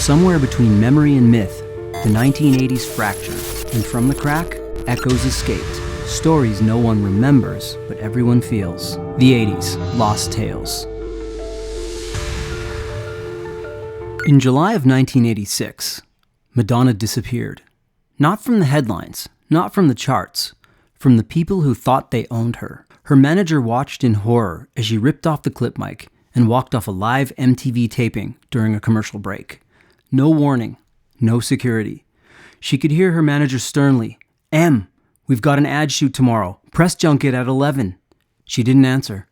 Somewhere between memory and myth, the 1980s fracture, and from the crack, echoes escaped. Stories no one remembers, but everyone feels. The 80s, Lost Tales. In July of 1986, Madonna disappeared. Not from the headlines, not from the charts, from the people who thought they owned her. Her manager watched in horror as she ripped off the clip mic and walked off a live MTV taping during a commercial break. No warning, no security. She could hear her manager sternly, "M, we've got an ad shoot tomorrow. Press junket at 11. She didn't answer.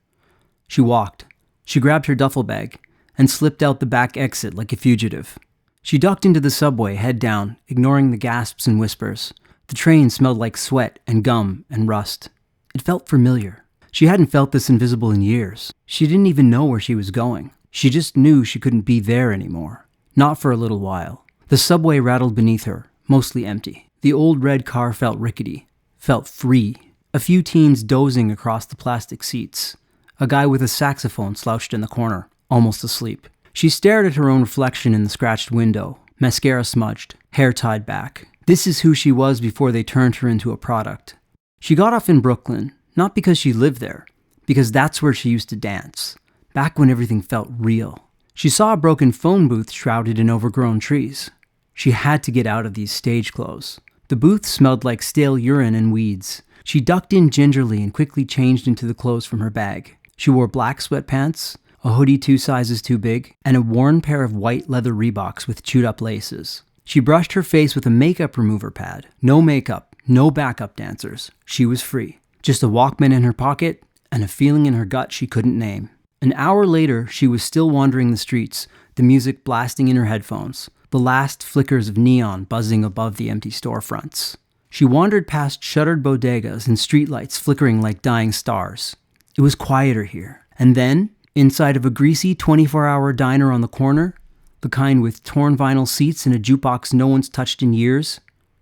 She walked. She grabbed her duffel bag and slipped out the back exit like a fugitive. She ducked into the subway, head down, ignoring the gasps and whispers. The train smelled like sweat and gum and rust. It felt familiar. She hadn't felt this invisible in years. She didn't even know where she was going. She just knew she couldn't be there anymore. Not for a little while. The subway rattled beneath her, mostly empty. The old red car felt rickety, felt free. A few teens dozing across the plastic seats. A guy with a saxophone slouched in the corner, almost asleep. She stared at her own reflection in the scratched window, mascara smudged, hair tied back. This is who she was before they turned her into a product. She got off in Brooklyn, not because she lived there, because that's where she used to dance, back when everything felt real. She saw a broken phone booth shrouded in overgrown trees. She had to get out of these stage clothes. The booth smelled like stale urine and weeds. She ducked in gingerly and quickly changed into the clothes from her bag. She wore black sweatpants, a hoodie 2 sizes too big, and a worn pair of white leather Reeboks with chewed up laces. She brushed her face with a makeup remover pad. No makeup, no backup dancers. She was free. Just a Walkman in her pocket and a feeling in her gut she couldn't name. An hour later, she was still wandering the streets, the music blasting in her headphones, the last flickers of neon buzzing above the empty storefronts. She wandered past shuttered bodegas and streetlights flickering like dying stars. It was quieter here. And then, inside of a greasy 24-hour diner on the corner, the kind with torn vinyl seats and a jukebox no one's touched in years,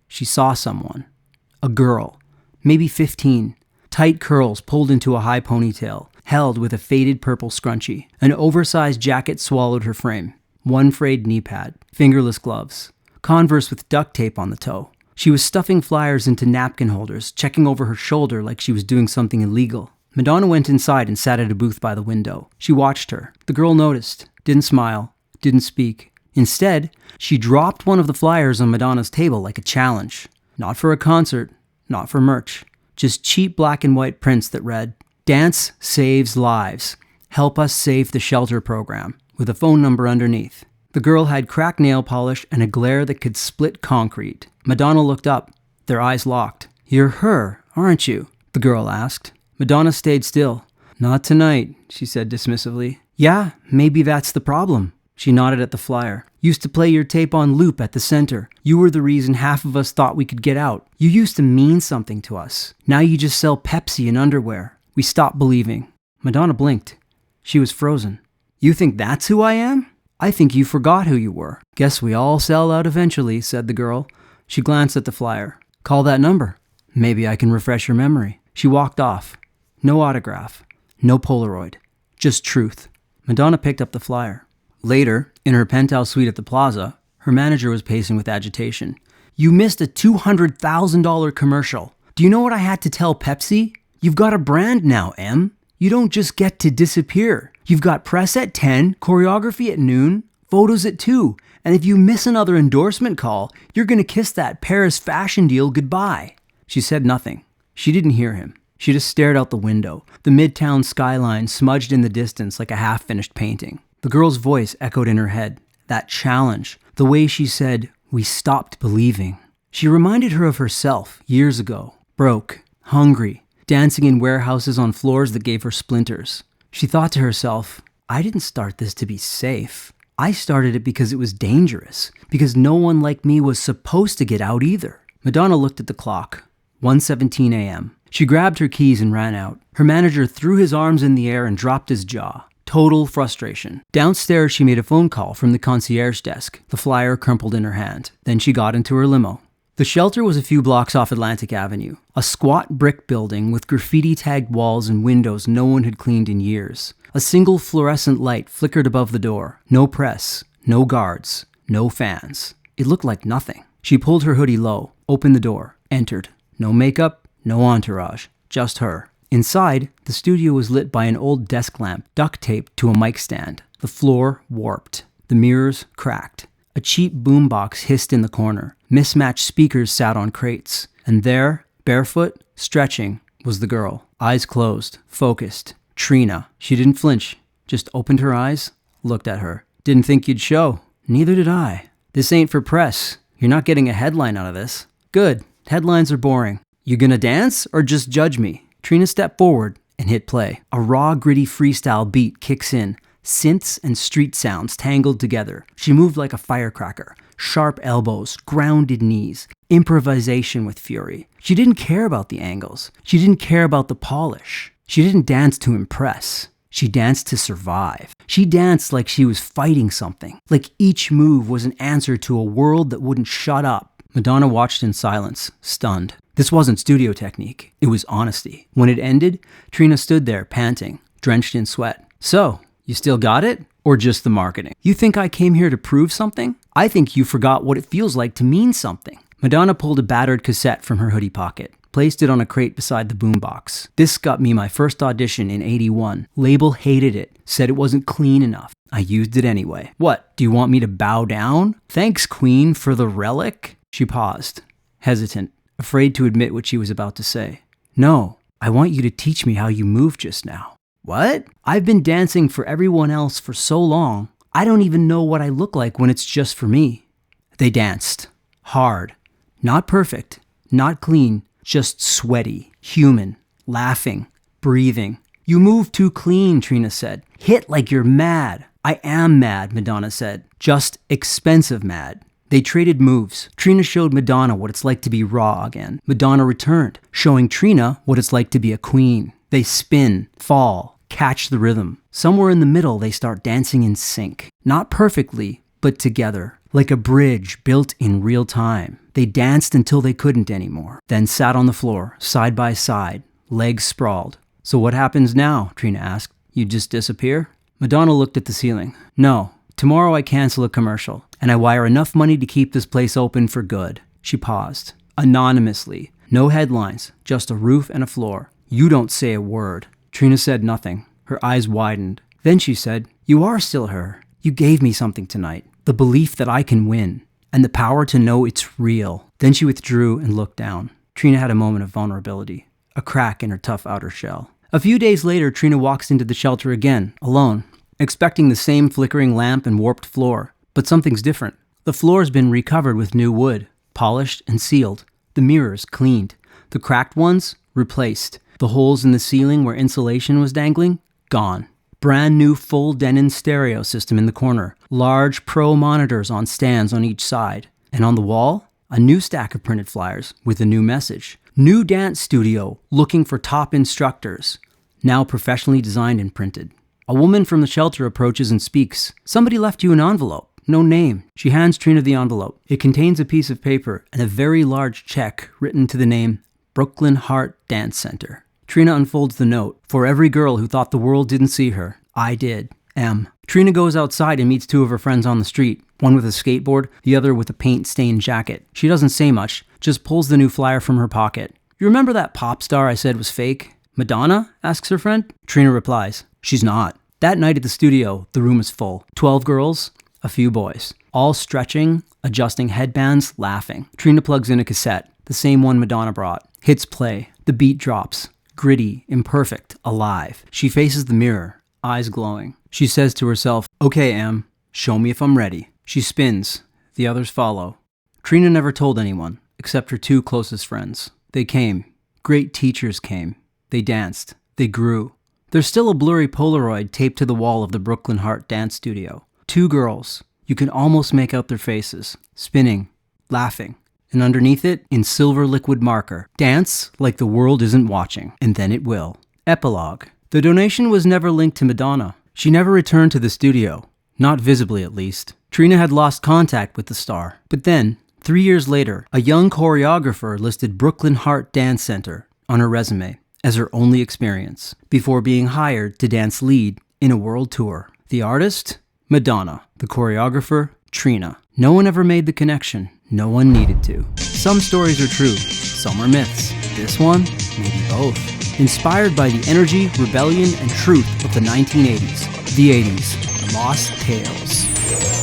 she saw someone. A girl, maybe 15, tight curls pulled into a high ponytail, held with a faded purple scrunchie. An oversized jacket swallowed her frame. One frayed knee pad, fingerless gloves, Converse with duct tape on the toe. She was stuffing flyers into napkin holders, checking over her shoulder like she was doing something illegal. Madonna went inside and sat at a booth by the window. She watched her. The girl noticed, didn't smile, didn't speak. Instead, she dropped one of the flyers on Madonna's table like a challenge. Not for a concert, not for merch. Just cheap black and white prints that read, "Dance saves lives. Help us save the shelter program," with a phone number underneath. The girl had cracked nail polish and a glare that could split concrete. Madonna looked up, their eyes locked. "You're her, aren't you?" the girl asked. Madonna stayed still. "Not tonight," she said dismissively. "Yeah, maybe that's the problem." She nodded at the flyer. "Used to play your tape on loop at the center. You were the reason half of us thought we could get out. You used to mean something to us. Now you just sell Pepsi and underwear. We stopped believing." Madonna blinked. She was frozen. "You think that's who I am? I think you forgot who you were." "Guess we all sell out eventually," said the girl. She glanced at the flyer. "Call that number. Maybe I can refresh your memory." She walked off. No autograph. No Polaroid. Just truth. Madonna picked up the flyer. Later, in her penthouse suite at the plaza, her manager was pacing with agitation. "You missed a $200,000 commercial. Do you know what I had to tell Pepsi? You've got a brand now, M. You don't just get to disappear. You've got press at 10, choreography at noon, photos at 2, and if you miss another endorsement call, you're gonna kiss that Paris fashion deal goodbye." She said nothing. She didn't hear him. She just stared out the window, the midtown skyline smudged in the distance like a half-finished painting. The girl's voice echoed in her head. That challenge, the way she said, "We stopped believing." She reminded her of herself years ago, broke, hungry, dancing in warehouses on floors that gave her splinters. She thought to herself, "I didn't start this to be safe. I started it because it was dangerous, because no one like me was supposed to get out either." Madonna looked at the clock. 1:17 a.m. She grabbed her keys and ran out. Her manager threw his arms in the air and dropped his jaw. Total frustration. Downstairs, she made a phone call from the concierge desk, the flyer crumpled in her hand. Then she got into her limo. The shelter was a few blocks off Atlantic Avenue, a squat brick building with graffiti-tagged walls and windows no one had cleaned in years. A single fluorescent light flickered above the door. No press, no guards, no fans. It looked like nothing. She pulled her hoodie low, opened the door, entered. No makeup, no entourage, just her. Inside, the studio was lit by an old desk lamp duct taped to a mic stand. The floor warped. The mirrors cracked. A cheap boombox hissed in the corner. Mismatched speakers sat on crates. And there, barefoot, stretching, was the girl. Eyes closed, focused. Trina. She didn't flinch, just opened her eyes, looked at her. Didn't think you'd show. Neither did I. This ain't for press. You're not getting a headline out of this. Good. Headlines are boring. You gonna dance or just judge me? Trina stepped forward and hit play. A raw, gritty freestyle beat kicks in. Synths and street sounds tangled together. She moved like a firecracker. Sharp elbows, grounded knees, improvisation with fury. She didn't care about the angles. She didn't care about the polish. She didn't dance to impress. She danced to survive. She danced like she was fighting something. Like each move was an answer to a world that wouldn't shut up. Madonna watched in silence, stunned. This wasn't studio technique. It was honesty. When it ended, Trina stood there, panting, drenched in sweat. So, you still got it? Or just the marketing? You think I came here to prove something? I think you forgot what it feels like to mean something. Madonna pulled a battered cassette from her hoodie pocket, placed it on a crate beside the boombox. This got me my first audition in '81. Label hated it, said it wasn't clean enough. I used it anyway. What, do you want me to bow down? Thanks, Queen, for the relic? She paused, hesitant, afraid to admit what she was about to say. No, I want you to teach me how you moved just now. What? I've been dancing for everyone else for so long, I don't even know what I look like when it's just for me. They danced. Hard. Not perfect. Not clean. Just sweaty. Human. Laughing. Breathing. You move too clean, Trina said. Hit like you're mad. I am mad, Madonna said. Just expensive mad. They traded moves. Trina showed Madonna what it's like to be raw again. Madonna returned, showing Trina what it's like to be a queen. They spin, fall, catch the rhythm. Somewhere in the middle, they start dancing in sync. Not perfectly, but together. Like a bridge built in real time. They danced until they couldn't anymore. Then sat on the floor, side by side, legs sprawled. So what happens now? Trina asked. You just disappear? Madonna looked at the ceiling. No. Tomorrow I cancel a commercial, and I wire enough money to keep this place open for good. She paused. Anonymously. No headlines, just a roof and a floor. You don't say a word. Trina said nothing. Her eyes widened. Then she said, You are still her. You gave me something tonight. The belief that I can win, and the power to know it's real. Then she withdrew and looked down. Trina had a moment of vulnerability, a crack in her tough outer shell. A few days later, Trina walks into the shelter again, alone, expecting the same flickering lamp and warped floor. But something's different. The floor's been recovered with new wood, polished and sealed. The mirrors cleaned. The cracked ones replaced. The holes in the ceiling where insulation was dangling, gone. Brand new full Denon stereo system in the corner. Large pro monitors on stands on each side. And on the wall, a new stack of printed flyers with a new message. New dance studio looking for top instructors. Now professionally designed and printed. A woman from the shelter approaches and speaks. Somebody left you an envelope. No name. She hands Trina the envelope. It contains a piece of paper and a very large check written to the name Brooklyn Heart Dance Center. Trina unfolds the note. For every girl who thought the world didn't see her, I did. M. Trina goes outside and meets two of her friends on the street. One with a skateboard, the other with a paint-stained jacket. She doesn't say much, just pulls the new flyer from her pocket. You remember that pop star I said was fake? Madonna? Asks her friend. Trina replies, She's not. That night at the studio, the room is full. 12 girls, a few boys. All stretching, adjusting headbands, laughing. Trina plugs in a cassette, the same one Madonna brought. Hits play. The beat drops. Gritty, imperfect, alive. She faces the mirror, eyes glowing. She says to herself, Okay, Em, show me if I'm ready. She spins. The others follow. Trina never told anyone, except her two closest friends. They came. Great teachers came. They danced. They grew. There's still a blurry Polaroid taped to the wall of the Brooklyn Heart Dance Studio. Two girls. You can almost make out their faces. Spinning. Laughing. And underneath it, in silver liquid marker, dance like the world isn't watching. And then it will. Epilogue. The donation was never linked to Madonna. She never returned to the studio. Not visibly, at least. Trina had lost contact with the star. But then, 3 years later, a young choreographer listed Brooklyn Heart Dance Center on her resume as her only experience, before being hired to dance lead in a world tour. The artist? Madonna. The choreographer? Trina. No one ever made the connection. No one needed to. Some stories are true. Some are myths. This one, maybe both. Inspired by the energy, rebellion, and truth of the 1980s. The 80s. Lost Tales.